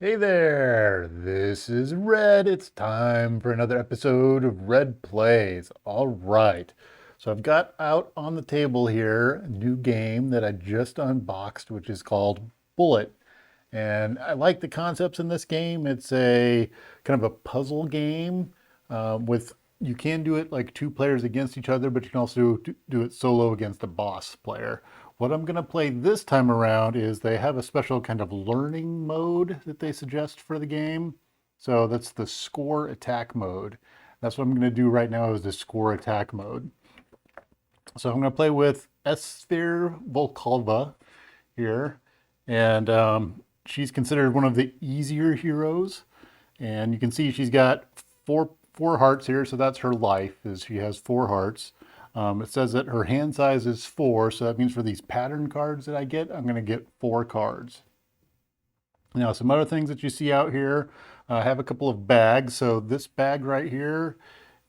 Hey there, this is Red. It's time for another episode of Red Plays. All right, so I've got out on the table here a new game that I just unboxed, which is called Bullet. And I like the concepts in this game. It's a kind of a puzzle game with you can do it like two players against each other, but you can also do it solo against a boss player. What I'm going to play this time around is they have a special kind of learning mode that they suggest for the game. So that's the score attack mode. That's what I'm going to do right now is the score attack mode. So I'm going to play with Esfir Volkova here. And she's considered one of the easier heroes. And you can see she's got four hearts here, so that's her life, is she has 4 hearts. It says that her hand size is 4, so that means for these pattern cards that I get, I'm going to get 4 cards. Now, some other things that you see out here, I have a couple of bags. So this bag right here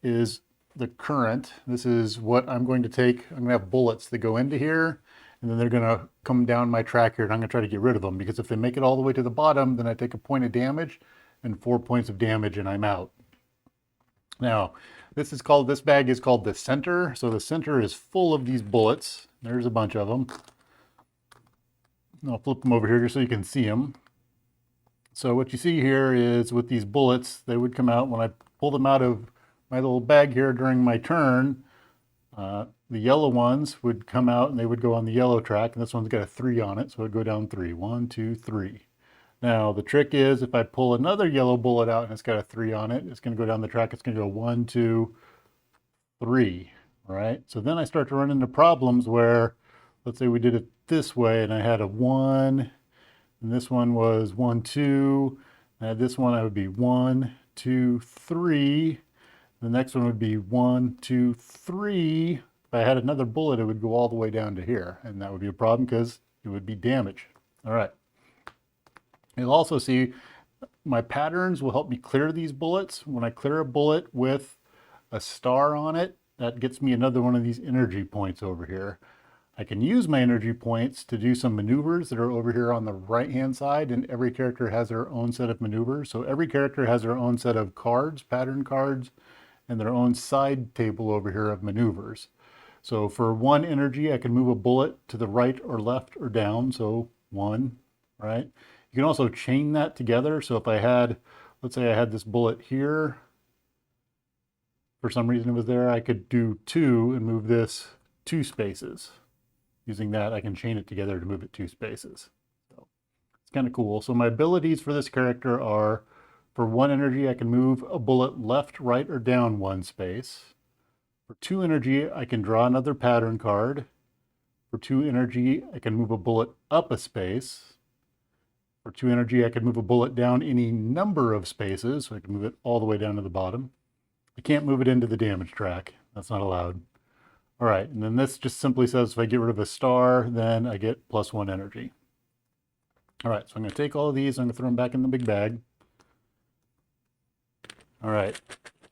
is the current. This is what I'm going to take. I'm going to have bullets that go into here, and then they're going to come down my track here, and I'm going to try to get rid of them, because if they make it all the way to the bottom, then I take a point of damage and 4 points of damage, and I'm out. Now, this bag is called the center. So the center is full of these bullets. There's a bunch of them. I'll flip them over here just so you can see them. So what you see here is with these bullets, they would come out when I pull them out of my little bag here during my turn. The yellow ones would come out and they would go on the yellow track, and this one's got a 3 on it, so it would go down 3. 1, 2, 3. Now the trick is if I pull another yellow bullet out and it's got a 3 on it, it's going to go down the track. It's going to go 1, 2, 3. All right. So then I start to run into problems where, let's say we did it this way, and I had a 1, and this one was 1, 2. And this one I would be 1, 2, 3. The next one would be 1, 2, 3. If I had another bullet, it would go all the way down to here, and that would be a problem because it would be damage. All right. You'll also see my patterns will help me clear these bullets. When I clear a bullet with a star on it, that gets me another one of these energy points over here. I can use my energy points to do some maneuvers that are over here on the right hand side, and every character has their own set of maneuvers. So every character has their own set of cards, pattern cards, and their own side table over here of maneuvers. So for 1 energy, I can move a bullet to the right or left or down. So 1, right? You can also chain that together. So if I had, let's say I had this bullet here, for some reason it was there, I could do 2 and move this 2 spaces. Using that, I can chain it together to move it 2 spaces. So it's kind of cool. So my abilities for this character are, for 1 energy, I can move a bullet left, right, or down 1 space. For 2 energy, I can draw another pattern card. For 2 energy, I can move a bullet up a space. For 2 energy, I can move a bullet down any number of spaces, so I can move it all the way down to the bottom. I can't move it into the damage track. That's not allowed. All right, and then this just simply says if I get rid of a star, then I get +1 energy. All right, so I'm going to take all of these, I'm going to throw them back in the big bag. All right,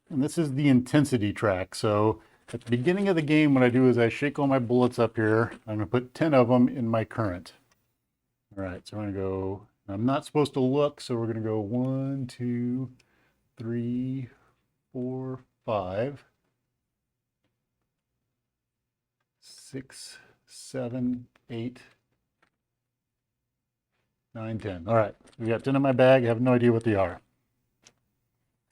and this is the intensity track. So at the beginning of the game, what I do is I shake all my bullets up here. I'm going to put 10 of them in my current. All right, so I'm going to go, I'm not supposed to look, so we're going to go 1, 2, 3, 4, 5, 6, 7, 8, 9, 10. All right, we got 10 in my bag. I have no idea what they are.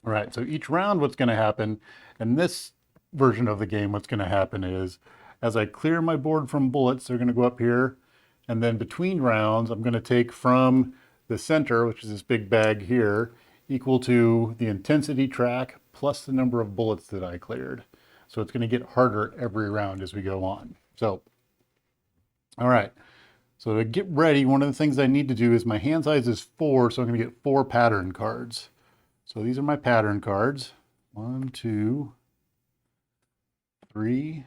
All right, so each round what's going to happen, in this version of the game, what's going to happen is as I clear my board from bullets, they're going to go up here. And then between rounds, I'm going to take from the center, which is this big bag here, equal to the intensity track plus the number of bullets that I cleared. So it's going to get harder every round as we go on. So, all right. So to get ready, one of the things I need to do is my hand size is 4, so I'm going to get 4 pattern cards. So these are my pattern cards. 1, 2, 3,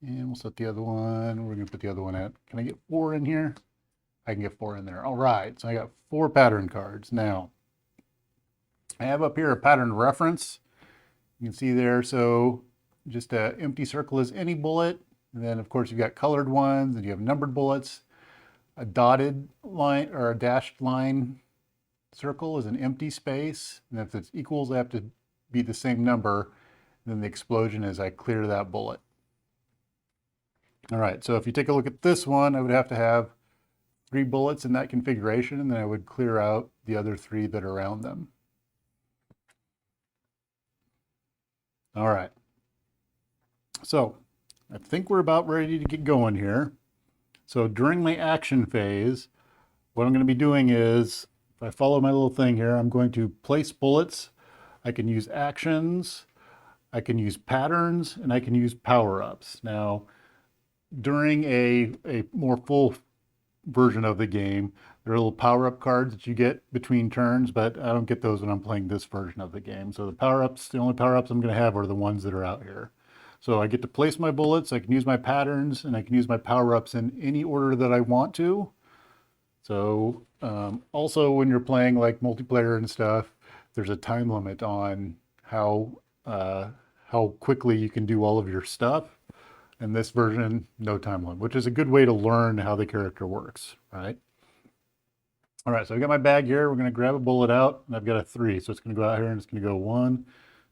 and we'll set the other one. We're going to put the other one at. Can I get 4 in here? I can get 4 in there. All right, so I got 4 pattern cards. Now, I have up here a pattern reference. You can see there, so just an empty circle is any bullet. And then, of course, you've got colored ones, and you have numbered bullets, a dotted line or a dashed line circle is an empty space, and if it's equals, they have to be the same number. And then the explosion is I clear that bullet. All right, so if you take a look at this one, I would have to have 3 bullets in that configuration, and then I would clear out the other 3 that are around them. All right. So I think we're about ready to get going here. So during my action phase, what I'm going to be doing is, if I follow my little thing here, I'm going to place bullets. I can use actions, I can use patterns, and I can use power-ups. Now, during a more full version of the game, there are little power-up cards that you get between turns, but I don't get those when I'm playing this version of the game. So the only power-ups I'm going to have are the ones that are out here. So I get to place my bullets, I can use my patterns, and I can use my power-ups in any order that I want to. So also when you're playing like multiplayer and stuff, there's a time limit on how quickly you can do all of your stuff. In this version, no time limit, which is a good way to learn how the character works, right? All right, so I've got my bag here. We're going to grab a bullet out, and I've got a 3. So it's going to go out here, and it's going to go 1,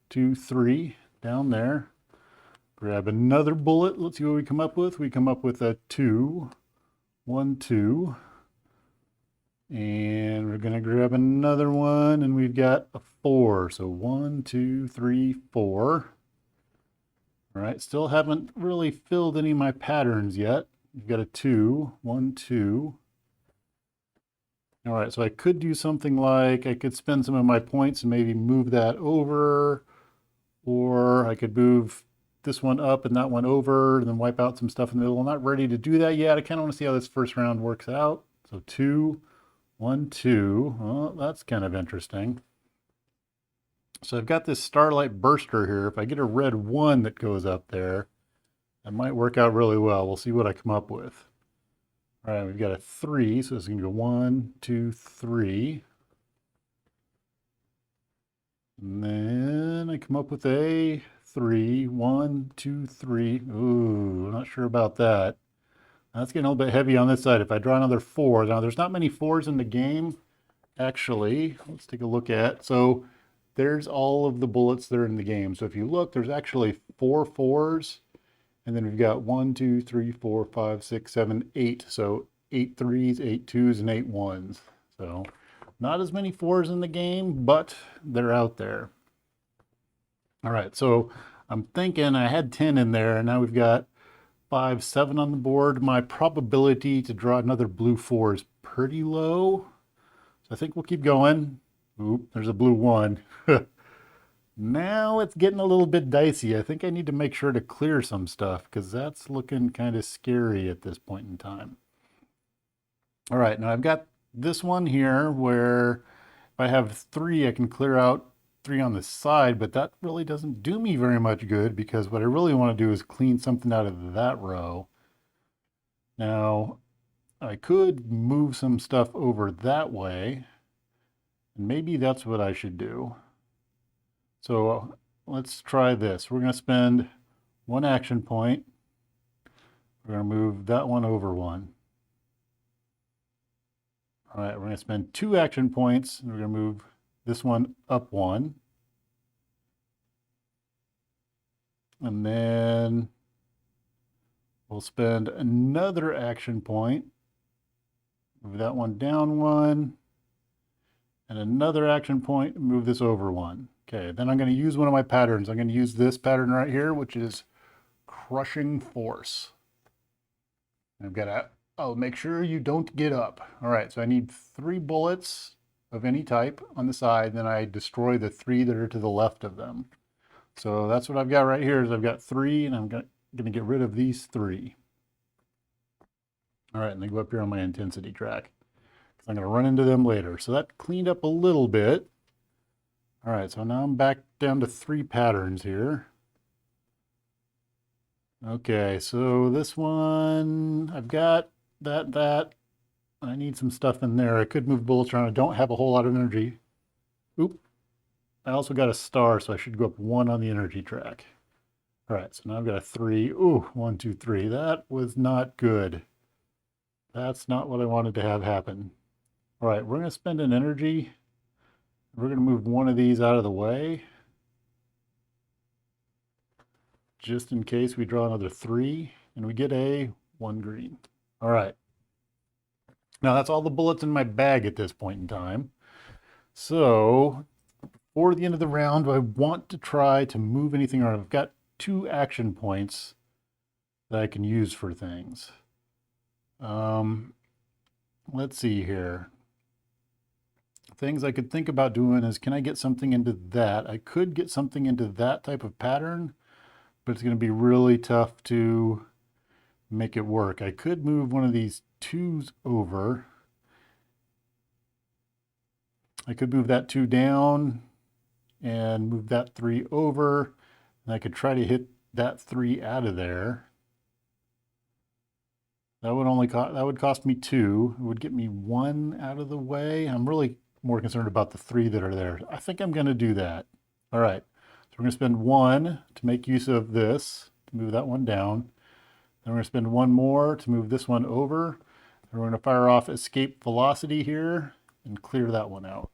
2, 3 down there. Grab another bullet. Let's see what we come up with. We come up with a 2, 1, 2. And we're going to grab another one, and we've got a 4. So 1, 2, 3, 4. All right, still haven't really filled any of my patterns yet. You've got a 2, 1, 2. All right, so I could do something like I could spend some of my points and maybe move that over, or I could move this one up and that one over and then wipe out some stuff in the middle. I'm not ready to do that yet. I kind of want to see how this first round works out. So 2, 1, 2. Well, that's kind of interesting. So I've got this Starlight Burster here. If I get a red 1 that goes up there, that might work out really well. We'll see what I come up with. All right, we've got a 3, so it's going to go 1, 2, 3. And then I come up with a 3, 1, 2, 3. Ooh, I'm not sure about that. That's getting a little bit heavy on this side. If I draw another 4, now there's not many 4s in the game, actually. Let's take a look at. So there's all of the bullets that are in the game. So if you look, there's actually 4 4s. And then we've got 1, 2, 3, 4, 5, 6, 7, 8. So 8 3s, 8 2s, and 8 1s. So not as many 4s in the game, but they're out there. All right, so I'm thinking I had 10 in there, and now we've got 5, 7 on the board. My probability to draw another blue 4 is pretty low. So I think we'll keep going. Oop, there's a blue 1. Now it's getting a little bit dicey. I think I need to make sure to clear some stuff because that's looking kind of scary at this point in time. All right, now I've got this one here where if I have 3, I can clear out 3 on the side, but that really doesn't do me very much good because what I really want to do is clean something out of that row. Now, I could move some stuff over that way, and maybe that's what I should do. So let's try this. We're going to spend 1 action point. We're going to move that one over 1. All right, we're going to spend 2 action points, and we're going to move this one up 1. And then we'll spend another action point, move that one down 1, and another action point, move this over 1. Okay, then I'm going to use one of my patterns. I'm going to use this pattern right here, which is Crushing Force. I've got to, oh, make sure you don't get up. All right, so I need 3 bullets of any type on the side, then I destroy the 3 that are to the left of them. So that's what I've got right here is I've got 3, and I'm going to get rid of these 3. All right, and they go up here on my intensity track. I'm going to run into them later. So that cleaned up a little bit. All right, so now I'm back down to 3 patterns here. Okay, so this one, I've got that. I need some stuff in there. I could move bullets around. I don't have a whole lot of energy. Oop. I also got a star, so I should go up 1 on the energy track. All right, so now I've got a 3. Ooh, 1, 2, 3. That was not good. That's not what I wanted to have happen. All right, we're going to spend an energy We're going to move one of these out of the way, just in case we draw another 3, and we get a 1 green. All right. Now that's all the bullets in my bag at this point in time. So, for the end of the round, I want to try to move anything around. I've got 2 action points that I can use for things. Let's see here. Things I could think about doing is, can I get something into that? I could get something into that type of pattern, but it's going to be really tough to make it work. I could move one of these 2s over. I could move that 2 down and move that 3 over, and I could try to hit that 3 out of there. That would cost me 2. It would get me 1 out of the way. I'm really more concerned about the 3 that are there. I think I'm going to do that. All right. So we're going to spend 1 to make use of this, to move that one down. Then we're going to spend 1 more to move this one over. And we're going to fire off escape velocity here and clear that one out.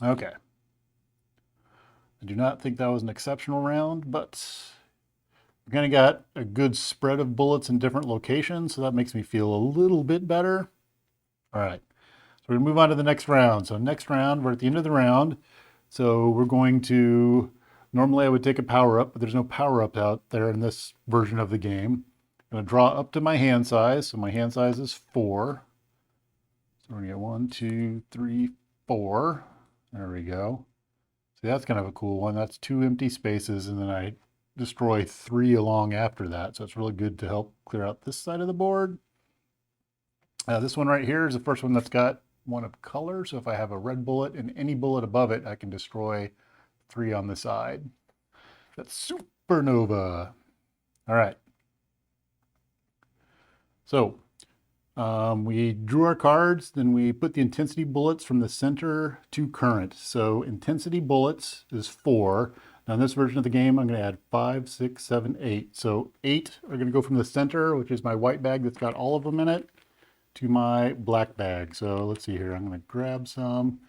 Okay. I do not think that was an exceptional round, but we kind of got a good spread of bullets in different locations, so that makes me feel a little bit better. All right, so we're gonna move on to the next round. So next round, we're at the end of the round. So we're going to, normally I would take a power up, but there's no power up out there in this version of the game. I'm gonna draw up to my hand size. So my hand size is 4. So we're gonna get 1, 2, 3, 4. There we go. See, that's kind of a cool one. That's 2 empty spaces, and then I destroy 3 along after that. So it's really good to help clear out this side of the board. This one right here is the first one that's got 1 of color. So if I have a red bullet and any bullet above it, I can destroy 3 on the side. That's supernova. All right. So we drew our cards, then we put the intensity bullets from the center to current. So intensity bullets is 4. Now in this version of the game, I'm going to add 5, 6, 7, 8. So 8 are going to go from the center, which is my white bag that's got all of them in it, to my black bag. So let's see here. I'm going to grab some.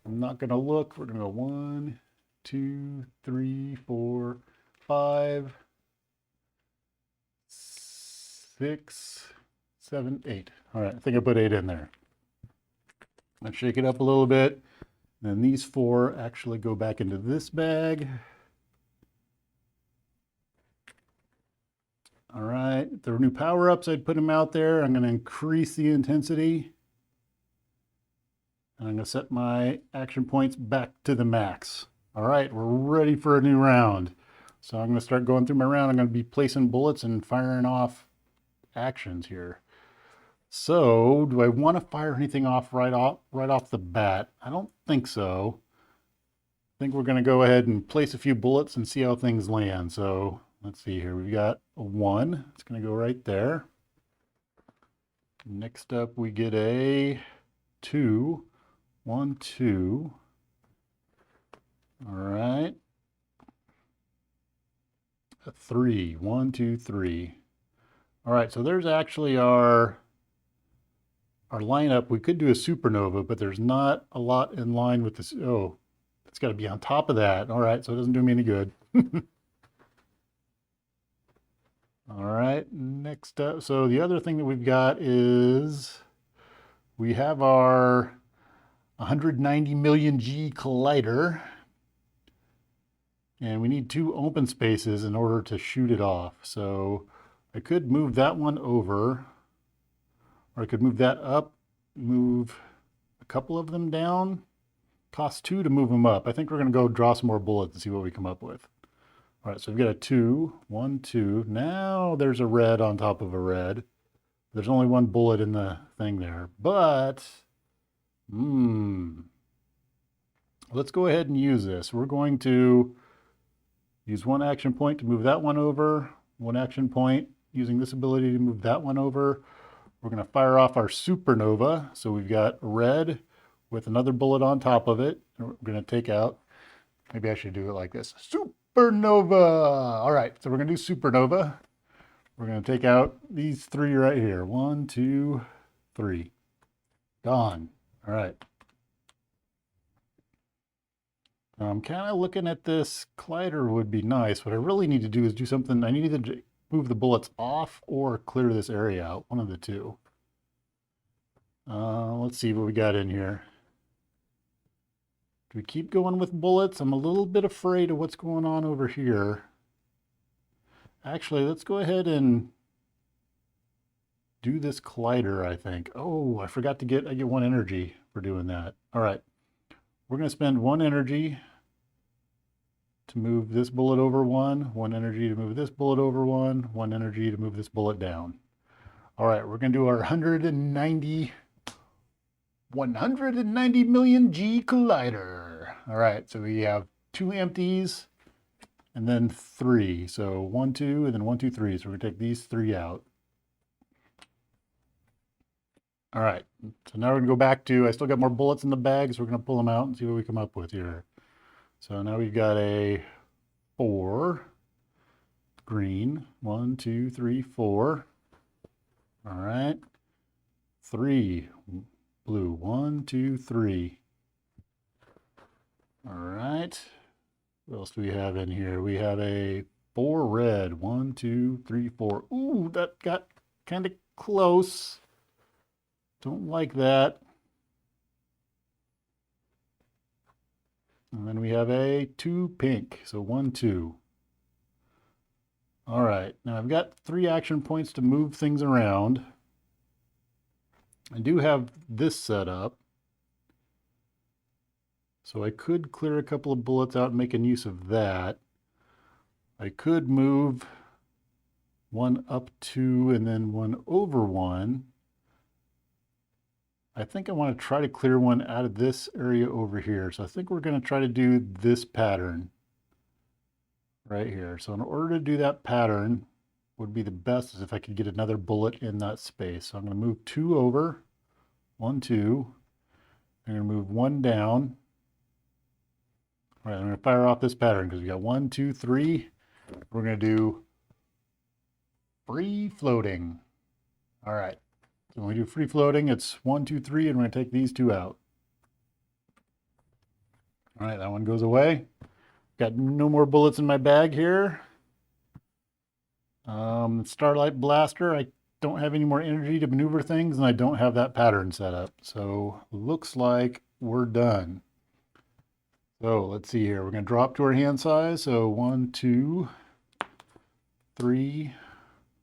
I'm not going to look. We're going to go 1, 2, 3, 4, 5, 6, 7, 8. All right, I think I put 8 in there. Let's shake it up a little bit. Then these 4 actually go back into this bag. All right, if there were new power-ups, I'd put them out there. I'm going to increase the intensity. And I'm going to set my action points back to the max. All right, we're ready for a new round. So I'm going to start going through my round. I'm going to be placing bullets and firing off actions here. So do I want to fire anything off right off the bat? I don't think so. I think we're going to go ahead and place a few bullets and see how things land. So let's see here. We've got a 1. It's going to go right there. Next up, we get a 2. 1, 2. All right. A 3. 1, 2, 3. All right, so there's actually our lineup. We could do a supernova, but there's not a lot in line with this. Oh, it's got to be on top of that. All right, so it doesn't do me any good. All right, next up. So the other thing that we've got is we have our 190 million G collider, and we need 2 open spaces in order to shoot it off. So I could move that one over, or I could move that up, move a couple of them down. Costs 2 to move them up. I think we're going to go draw some more bullets and see what we come up with. All right, so we've got a 2, 1, 2. Now there's a red on top of a red. There's only 1 bullet in the thing there, but let's go ahead and use this. We're going to use 1 action point to move that one over, 1 action point using this ability to move that one over. We're going to fire off our supernova. So we've got red with another bullet on top of it. We're going to take out, maybe I should do it like this, supernova. All right, so we're going to do supernova. We're going to take out these 3 right here. 1, 2, 3. Gone. All right. I'm kind of looking at this collider would be nice. What I really need to do is do something. I need either to move the bullets off or clear this area out. One of the two. Let's see what we got in here. Do we keep going with bullets? I'm a little bit afraid of what's going on over here. Actually, let's go ahead and do this collider, I think. Oh, I forgot to I get 1 energy for doing that. All right. We're going to spend 1 energy to move this bullet over 1 energy to move this bullet over 1 energy to move this bullet down. All right, we're going to do our 190 million G collider. All right, so we have 2 empties and then 3. So 1, 2, and then 1, 2, 3. So we're going to take these 3 out. All right, so now we're going to go back to, I still got more bullets in the bag, so we're going to pull them out and see what we come up with here. So now we've got a 4 green. 1, 2, 3, 4. All right. 3 blue. 1, 2, 3. All right. What else do we have in here? We have a 4 red. 1, 2, 3, 4. Ooh, that got kind of close. Don't like that. And then we have a 2 pink. So 1, 2. All right. Now I've got 3 action points to move things around. I do have this set up. So I could clear a couple of bullets out making use of that. I could move 1 up 2 and then 1 over 1. I think I want to try to clear 1 out of this area over here. So I think we're going to try to do this pattern right here. So in order to do that pattern, would be the best is if I could get another bullet in that space. So I'm going to move 2 over, 1, 2. I'm going to move 1 down. All right, I'm going to fire off this pattern because we got 1, 2, 3. We're going to do free floating. All right. So when we do free floating, it's 1, 2, 3, and we're going to take these 2 out. All right, that one goes away. Got no more bullets in my bag here. Starlight Blaster, I don't have any more energy to maneuver things, and I don't have that pattern set up. So looks like we're done. So let's see here. We're going to drop to our hand size. So 1, 2, 3,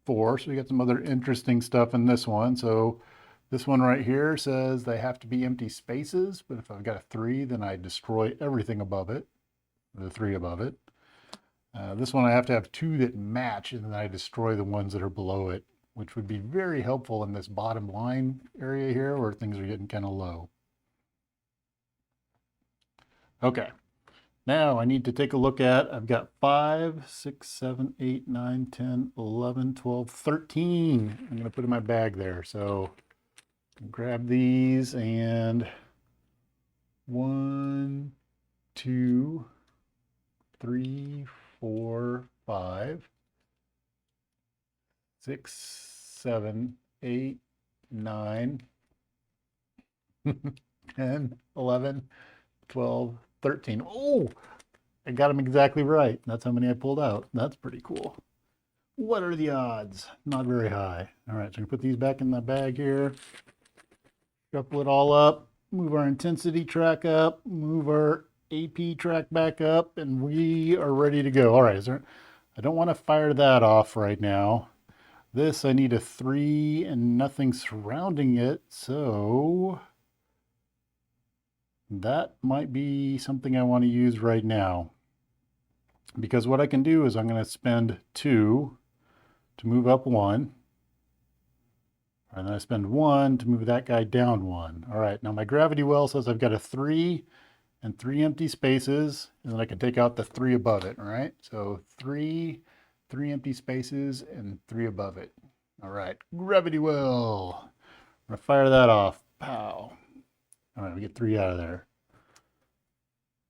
4. So we got some other interesting stuff in this one. So this one right here says they have to be empty spaces, but if I've got a 3, then I destroy everything above it, the 3 above it. This one I have to have 2 that match, and then I destroy the ones that are below it, which would be very helpful in this bottom line area here where things are getting kind of low. Okay, now I need to take a look at, I've got 5, 6, 7, 8, 9, 10, 11, 12, 13. I'm going to put in my bag there. So grab these and 1, 2, 3, 4, 5, 6, 7, 8, 9, 10, 11, 12, 13. Oh, I got them exactly right. That's how many I pulled out. That's pretty cool. What are the odds? Not very high. All right, so we put these back in the bag here. Shuffle it all up. Move our intensity track up. Move our AP track back up, and we are ready to go. All right, I don't want to fire that off right now. This, I need a 3 and nothing surrounding it, so that might be something I want to use right now. Because what I can do is I'm going to spend 2 to move up 1. And then I spend 1 to move that guy down 1. All right, now my gravity well says I've got a 3 and 3 empty spaces, and then I can take out the 3 above it, all right? So 3 empty spaces, and 3 above it. All right, gravity well. I'm gonna fire that off. Pow. All right, we get 3 out of there.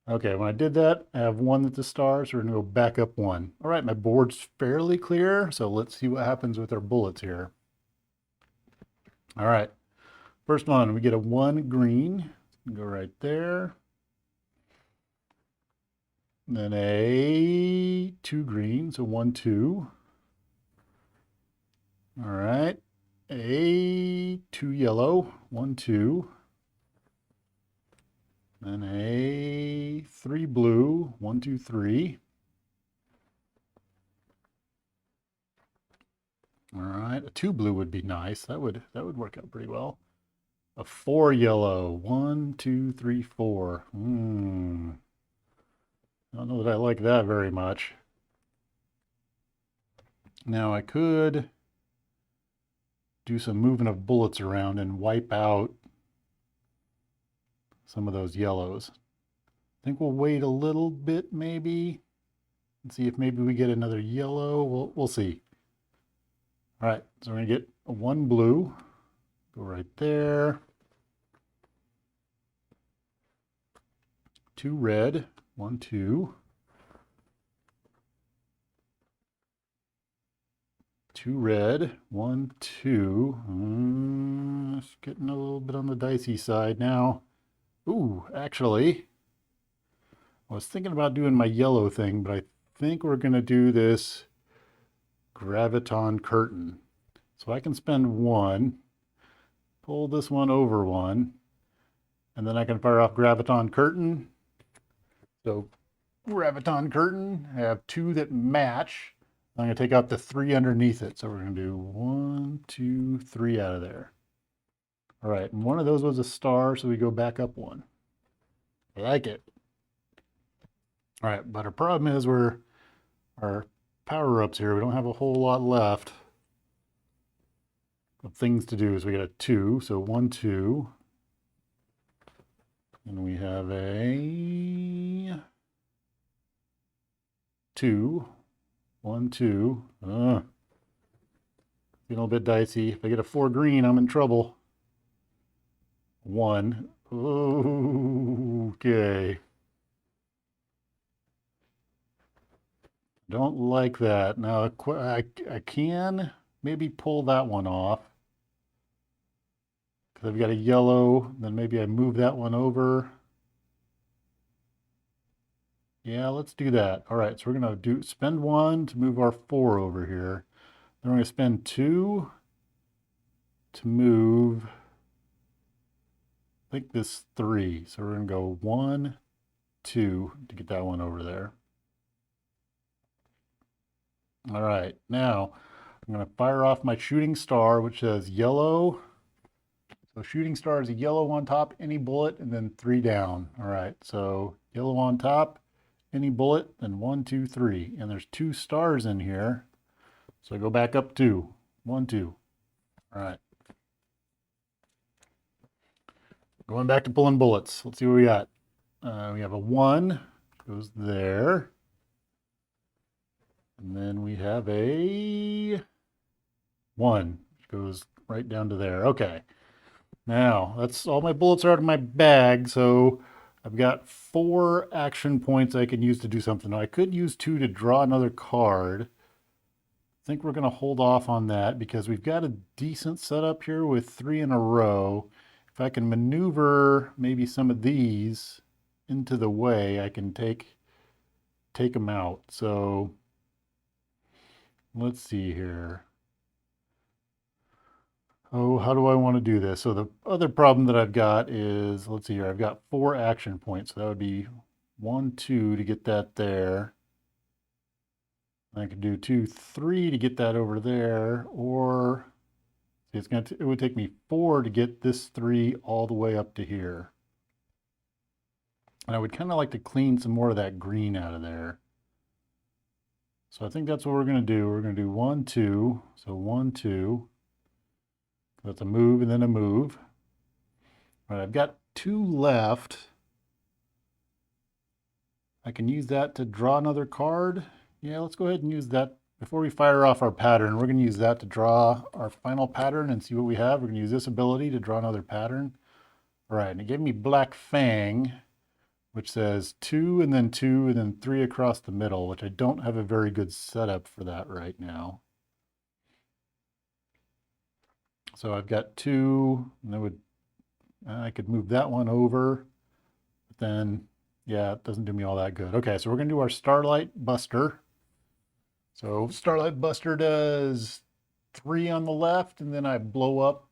Okay, when I did that, I have 1 that's a star, so we're gonna go back up 1. All right, my board's fairly clear, so let's see what happens with our bullets here. All right, first one, we get a 1 green. Go right there. then a 2 green, so 1, 2. All right, a 2 yellow, 1, 2. Then a 3 blue, 1, 2, 3. All right, a 2 blue would be nice. That would work out pretty well. A 4 yellow, 1, 2, 3, 4. I don't know that I like that very much. Now I could do some moving of bullets around and wipe out some of those yellows. I think we'll wait a little bit maybe and see if maybe we get another yellow. We'll see. All right, so we're gonna get a 1 blue, go right there. 2 red, 1, 2. 2 red, 1, 2. It's getting a little bit on the dicey side now. Ooh, actually, I was thinking about doing my yellow thing, but I think we're going to do this graviton curtain. So I can spend 1, pull this one over 1, and then I can fire off graviton curtain. So graviton curtain, I have 2 that match. I'm going to take out the 3 underneath it. So we're going to do 1, 2, 3 out of there. All right, and one of those was a star, so we go back up 1. I like it. All right, but our problem is our power-ups here, we don't have a whole lot left of things to do. So we got a 2, so 1, 2. And we have a 2, 1, 2. Getting a little bit dicey. If I get a 4 green, I'm in trouble. 1. Okay. Don't like that. Now I can maybe pull that one off. Because I've got a yellow, then maybe I move that one over. Yeah, let's do that. All right, so we're going to spend 1 to move our 4 over here. Then we're going to spend 2 to move, I think this 3. So we're going to go 1, 2 to get that one over there. All right, now I'm going to fire off my shooting star, which says yellow. So shooting star is a yellow on top, any bullet, and then 3 down. All right, so yellow on top, any bullet, then 1, 2, 3. And there's 2 stars in here. So I go back up 2. 1, 2. All right. Going back to pulling bullets. Let's see what we got. We have a 1, goes there. And then we have a 1, which goes right down to there. Okay. Now, that's all my bullets are out of my bag, so I've got 4 action points I can use to do something. Now, I could use 2 to draw another card. I think we're going to hold off on that because we've got a decent setup here with 3 in a row. If I can maneuver maybe some of these into the way, I can take them out. So let's see here. Oh, how do I want to do this? So the other problem that I've got is, let's see here, I've got 4 action points. So that would be 1, 2 to get that there. I could do 2, 3 to get that over there, or see, it would take me 4 to get this 3 all the way up to here. And I would kind of like to clean some more of that green out of there. So I think that's what we're going to do. We're going to do 1, 2. So 1, 2. That's a move and then a move. All right, I've got 2 left. I can use that to draw another card. Yeah, let's go ahead and use that. Before we fire off our pattern, we're going to use that to draw our final pattern and see what we have. We're going to use this ability to draw another pattern. All right, and it gave me Black Fang, which says 2 and then 2 and then 3 across the middle, which I don't have a very good setup for that right now. So I've got 2, and I could move that one over, but then Yeah, it doesn't do me all that good. Okay, so we're going to do our Starlight Buster. So Starlight Buster does 3 on the left, and then I blow up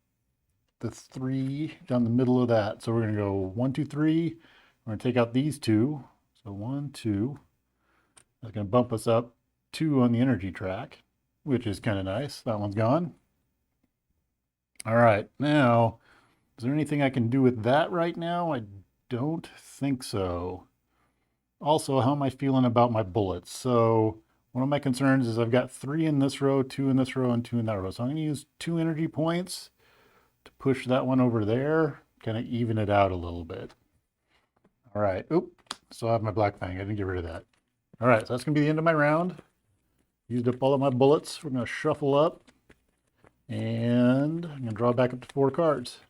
the 3 down the middle of that. So we're going to go 1, 2, 3. We're going to take out these 2. So 1, 2. That's going to bump us up 2 on the energy track, which is kind of nice. That one's gone. All right, now, is there anything I can do with that right now? I don't think so. Also, how am I feeling about my bullets? So one of my concerns is I've got 3 in this row, 2 in this row, and 2 in that row. So I'm going to use 2 energy points to push that one over there, kind of even it out a little bit. All right. Oop, still have my black fang. I didn't get rid of that. All right, so that's going to be the end of my round. Used up all of my bullets. We're going to shuffle up, and I'm going to draw back up to 4 cards.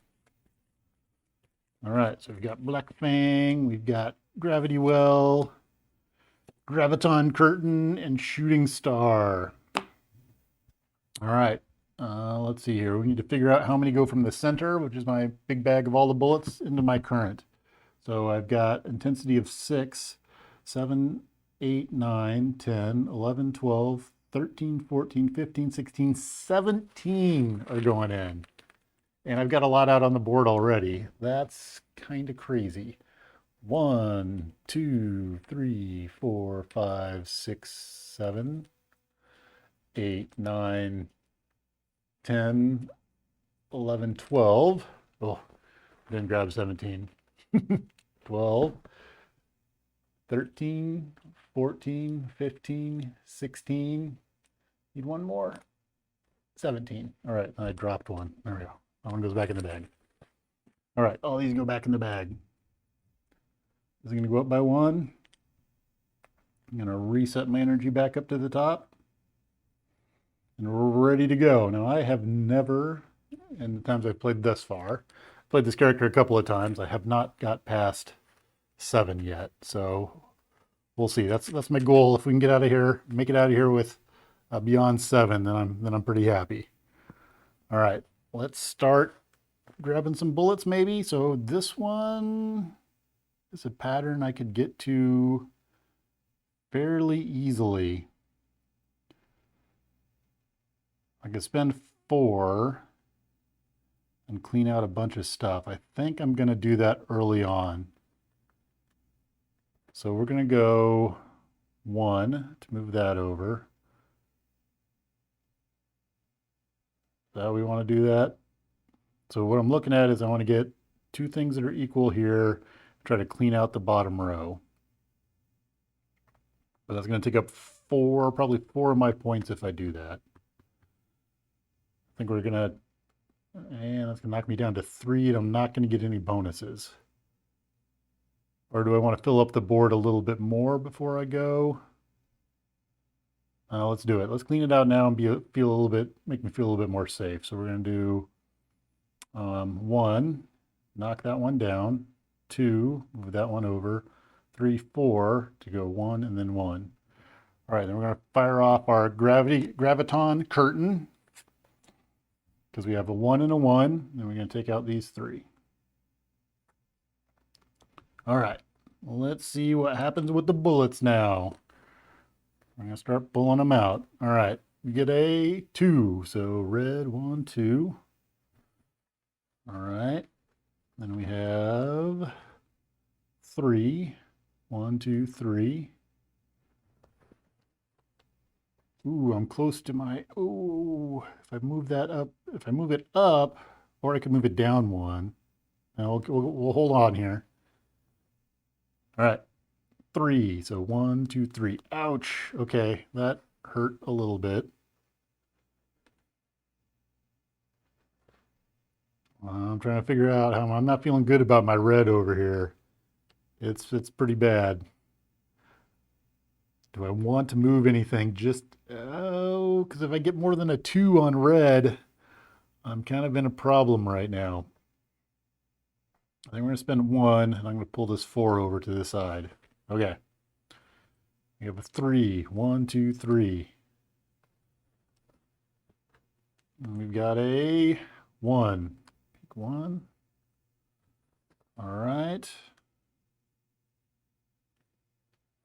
All right, so we've got Black Fang, we've got Gravity Well, Graviton Curtain, and Shooting Star. All right, let's see here. We need to figure out how many go from the center, which is my big bag of all the bullets, into my current. So I've got intensity of 6, 7, 8, 9, 10, 11, 12, 13, 14, 15, 16, 17 are going in. And I've got a lot out on the board already. That's kind of crazy. 1, 2, 3, 4, 5, 6, 7, 8, 9, 10, 11, 12. Oh, didn't grab 17. 12, 13, 14, 15, 16. Need one more. 17. All right, I dropped one. There we go. That one goes back in the bag. All right, all these go back in the bag. This is going to go up by 1. I'm going to reset my energy back up to the top. And we're ready to go. Now, I have never, in the times I've played thus far, played this character a couple of times. I have not got past 7 yet. So we'll see. That's my goal. If we can get out of here, make it out of here with beyond 7, then I'm pretty happy. All right, let's start grabbing some bullets maybe. So this one is a pattern I could get to fairly easily. I could spend 4 and clean out a bunch of stuff. I think I'm going to do that early on. So we're going to go 1 to move that over. Is that how we want to do that? So what I'm looking at is I want to get 2 things that are equal here, try to clean out the bottom row. But that's going to take up probably 4 of my points if I do that. I think we're going to, and that's going to knock me down to 3, and I'm not going to get any bonuses. Or do I want to fill up the board a little bit more before I go? Let's do it. Let's clean it out now and make me feel a little bit more safe. So we're going to do 1, knock that one down. 2, move that one over. 3, 4 to go 1 and then 1. All right, then we're going to fire off our Graviton Curtain because we have a 1 and a 1. Then we're going to take out these 3. All right, let's see what happens with the bullets now. I'm going to start pulling them out. All right, we get a 2. So red, 1, 2. All right, then we have 3. 1, 2, 3. Ooh, I'm close to my, ooh, if I move that up, if I move it up, or I could move it down 1. Now we'll hold on here. All right, 3. So 1, 2, 3. Ouch. Okay, that hurt a little bit. I'm trying to figure out how I'm not feeling good about my red over here. It's pretty bad. Do I want to move anything? Because if I get more than a 2 on red, I'm kind of in a problem right now. I think we're going to spend 1, and I'm going to pull this 4 over to the side. Okay. We have a 3. 1, 2, 3. And we've got a 1. Pick 1. All right.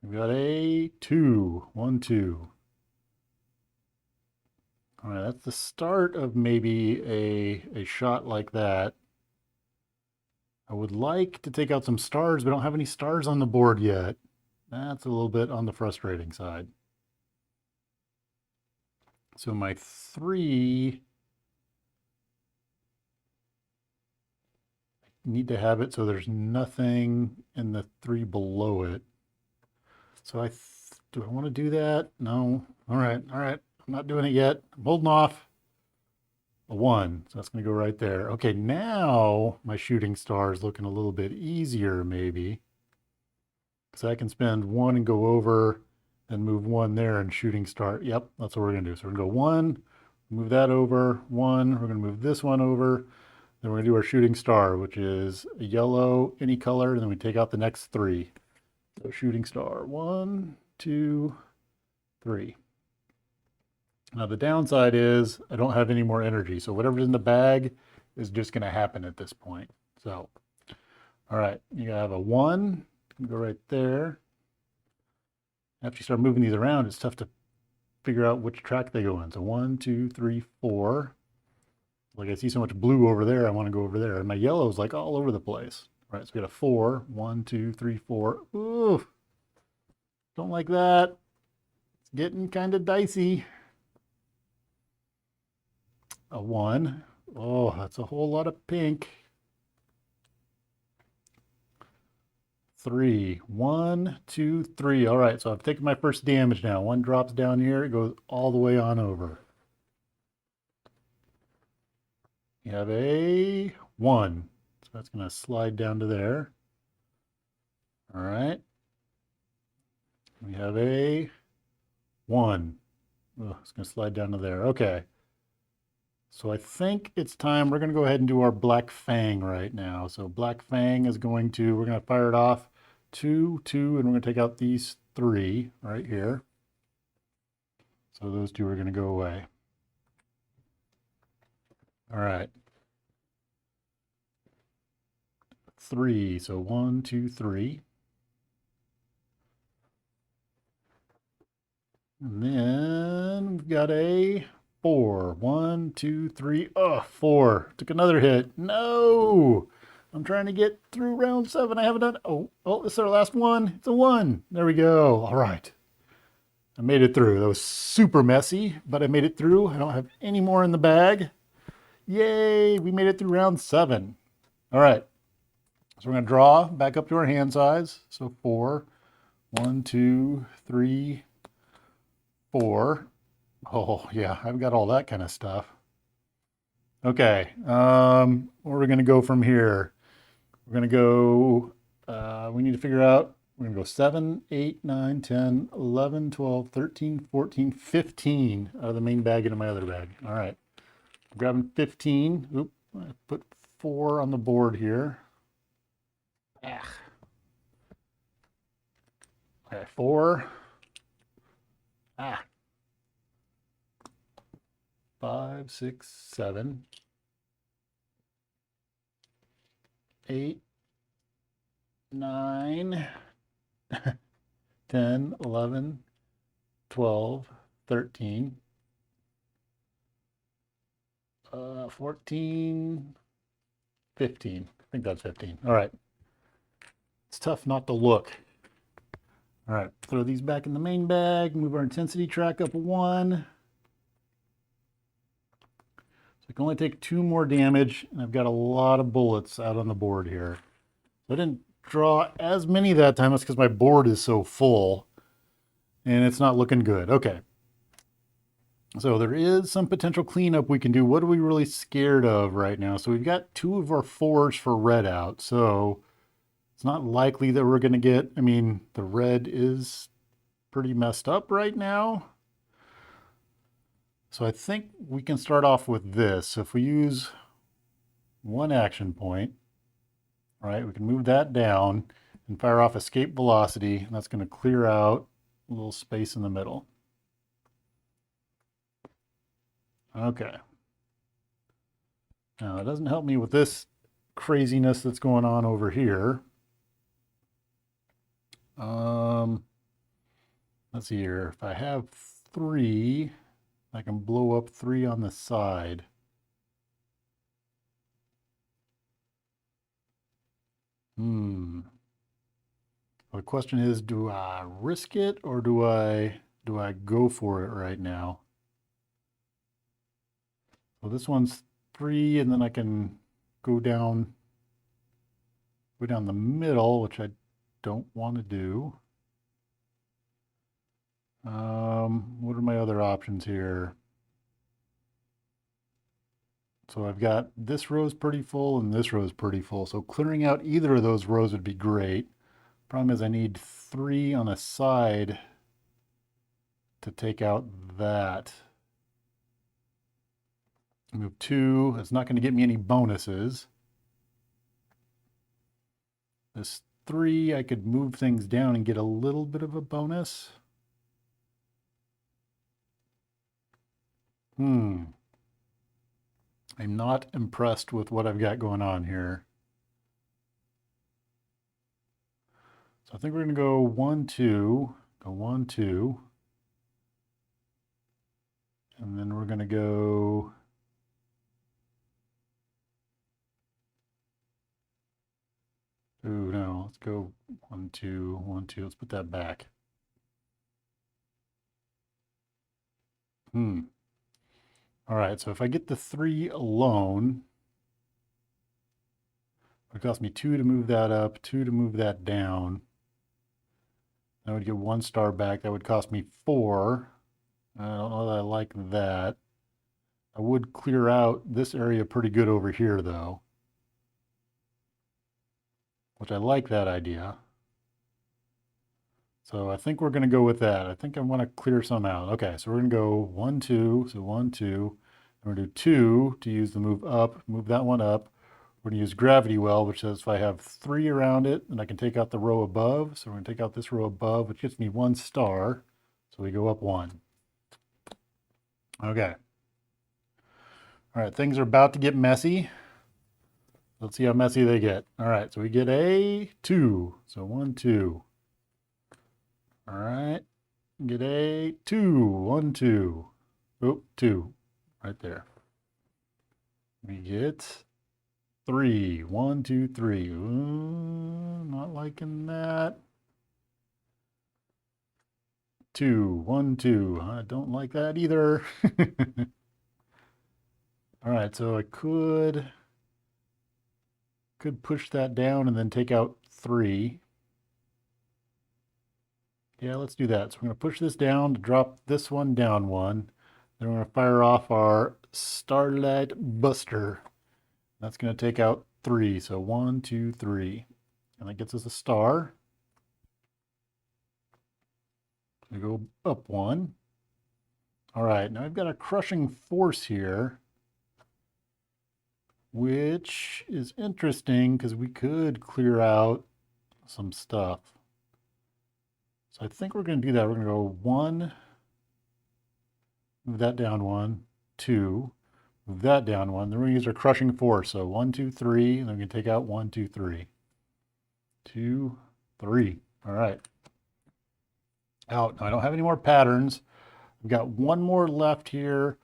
We've got a 2. 1, 2. All right, that's the start of maybe a shot like that. I would like to take out some stars, but I don't have any stars on the board yet. That's a little bit on the frustrating side. So my 3, I need to have it so there's nothing in the 3 below it. So do I want to do that? No. All right. I'm not doing it yet. I'm holding off. A 1. So that's going to go right there. Okay, now my shooting star is looking a little bit easier maybe. Because I can spend 1 and go over and move 1 there and shooting star. Yep, that's what we're going to do. So we're going to go 1, move that over, 1. We're going to move this one over. Then we're going to do our shooting star, which is a yellow, any color, and then we take out the next 3. So shooting star, 1, 2, 3. Now the downside is I don't have any more energy. So whatever's in the bag is just going to happen at this point. So, all right, you have a 1, go right there. After you start moving these around, it's tough to figure out which track they go in. So 1, 2, 3, 4. Like I see so much blue over there, I want to go over there. And my yellow is like all over the place. All right, so we got a 4. 1, 2, 3, 4. Ooh, don't like that. It's getting kind of dicey. A 1. Oh, that's a whole lot of pink. 3. 1, 2, 3. All right, so I've taken my first damage now. 1 drops down here. It goes all the way on over. You have a 1. So that's going to slide down to there. All right. We have a 1. Oh, it's going to slide down to there. Okay. So I think it's time. We're going to go ahead and do our Black Fang right now. So Black Fang is going to, we're going to fire it off 2, 2, and we're going to take out these 3 right here. So those 2 are going to go away. All right. 3. So 1, 2, 3. And then we've got a 4. 1, 2, 3. Oh, 4. Took another hit. No! I'm trying to get through round 7. I haven't done. Oh, this is our last one. It's a 1. There we go. All right. I made it through. That was super messy, but I made it through. I don't have any more in the bag. Yay! We made it through round 7. All right. So we're going to draw back up to our hand size. So 4. 1, 2, 3, 4. Oh, yeah, I've got all that kind of stuff. Okay, where are we going to go from here? We're going to go, we need to figure out, we're going to go 7, 8, 9, 10, 11, 12, 13, 14, 15 out of the main bag into my other bag. All right, I'm grabbing 15. Oop, I put 4 on the board here. Ah. Okay, 4. Ah. 5, 6, 7, 8, 9, 10, 11, 12, 13, 14, 15. I think that's 15. All right. It's tough not to look. All right, throw these back in the main bag, move our intensity track up 1. I can only take 2 more damage, and I've got a lot of bullets out on the board here. I didn't draw as many that time. That's because my board is so full, and it's not looking good. Okay. So there is some potential cleanup we can do. What are we really scared of right now? So we've got 2 of our 4s for red out, so it's not likely that we're going to get, I mean, the red is pretty messed up right now. So I think we can start off with this. So if we use 1 action point, all right, we can move that down and fire off escape velocity, and that's going to clear out a little space in the middle. Okay. Now it doesn't help me with this craziness that's going on over here. Let's see here. If I have 3, I can blow up 3 on the side. Well, the question is, do I risk it or do I go for it right now? So this one's 3, and then I can go down the middle, which I don't want to do. What are my other options here? So I've got this row's pretty full and this row's pretty full. So clearing out either of those rows would be great. Problem is I need 3 on a side to take out that. Move 2. It's not going to get me any bonuses. This 3, I could move things down and get a little bit of a bonus. I'm not impressed with what I've got going on here. So I think we're going to go 1, 2, go 1, 2. And then we're going to go no, let's go 1, 2, 1, 2. Let's put that back. All right, so if I get the 3 alone, it would cost me 2 to move that up, 2 to move that down. I would get 1 star back. That would cost me 4. I don't know that I like that. I would clear out this area pretty good over here, though, which I like that idea. So I think we're going to go with that. I think I want to clear some out. Okay, so we're going to go 1, 2. So 1, 2. We're going to do 2 to use the move up, move that one up. We're going to use gravity well, which says if I have 3 around it, then I can take out the row above. So we're going to take out this row above, which gets me 1 star. So we go up 1. Okay. All right, things are about to get messy. Let's see how messy they get. All right, so we get a 2. So 1, 2. All right, get a 2. 1, 2. Oh, 2. Right there. We get 3. 1, 2, 3. Not liking that. 2. 1, 2. I don't like that either. All right, so I could push that down and then take out 3. Yeah, let's do that. So we're going to push this down to drop this one down 1. Then we're going to fire off our Starlight Buster. That's going to take out 3. So 1, 2, 3. And that gets us a star. We go up 1. All right, now I've got a crushing force here, which is interesting because we could clear out some stuff. So I think we're going to do that. We're going to go 1, move that down 1, 2, move that down 1. Then we're going to use our crushing force. So 1, 2, 3, and then we can take out 1, 2, 3. 2, 3. All right. Out. Now I don't have any more patterns. I've got 1 more left here.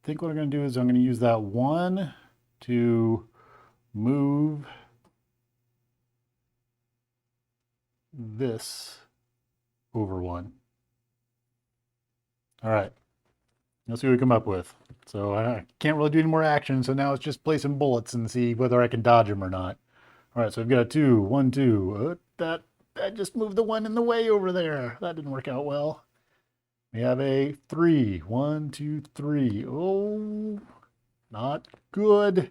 I think what I'm going to do is I'm going to use that 1 to move this over 1. All right, let's see what we come up with. So I can't really do any more action, so now it's just play some bullets and see whether I can dodge them or not. All right, so I've got a 2, 1, 2. That just moved the 1 in the way over there. That didn't work out well. We have a 3, 1, 2, 3. Oh, not good.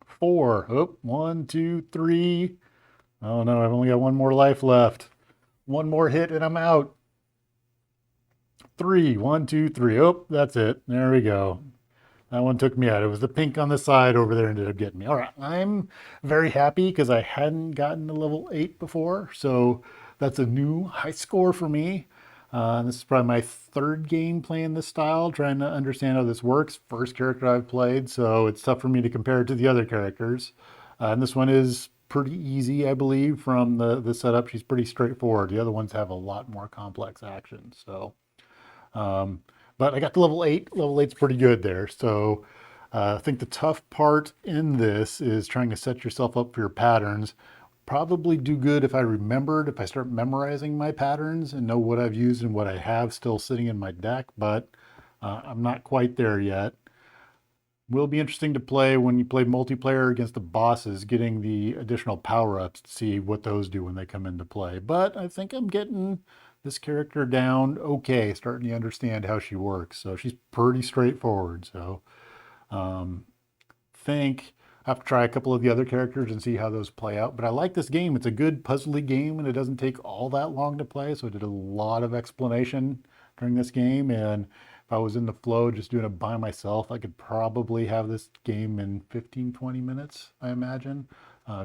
4. Oh, 1, 2, 3. Oh no, I've only got 1 more life left. 1 more hit and I'm out. 3, 1, 2, 3. Oh, that's it. There we go. That one took me out. It was the pink on the side over there ended up getting me. All right, I'm very happy because I hadn't gotten to level 8 before. So that's a new high score for me. This is probably my 3rd game playing this style, trying to understand how this works. First character I've played, so it's tough for me to compare it to the other characters. And this one is pretty easy, I believe, from the setup. She's pretty straightforward. The other ones have a lot more complex actions. So, um, but I got to level 8. Level 8's pretty good there. So I think the tough part in this is trying to set yourself up for your patterns. Probably do good if I remembered, if I start memorizing my patterns and know what I've used and what I have still sitting in my deck, but I'm not quite there yet. Will be interesting to play when you play multiplayer against the bosses, getting the additional power-ups to see what those do when they come into play. But I think I'm getting this character down okay, starting to understand how she works. So she's pretty straightforward. So think I have to try a couple of the other characters and see how those play out. But I like this game. It's a good puzzly game and it doesn't take all that long to play. So I did a lot of explanation during this game. And if I was in the flow just doing it by myself, I could probably have this game in 15, 20 minutes, I imagine.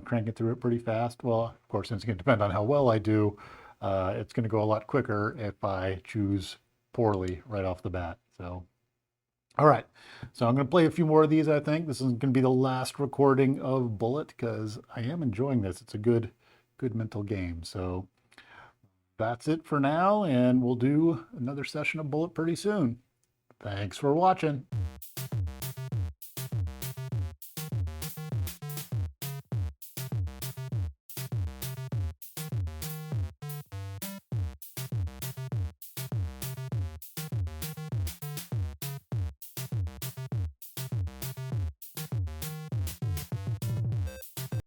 Crank it through it pretty fast. Well, of course, it's going to depend on how well I do. It's going to go a lot quicker if I choose poorly right off the bat. So all right, so I'm going to play a few more of these, I think. This is going to be the last recording of Bullet because I am enjoying this. It's a good mental game. So that's it for now, and we'll do another session of Bullet pretty soon. Thanks for watching.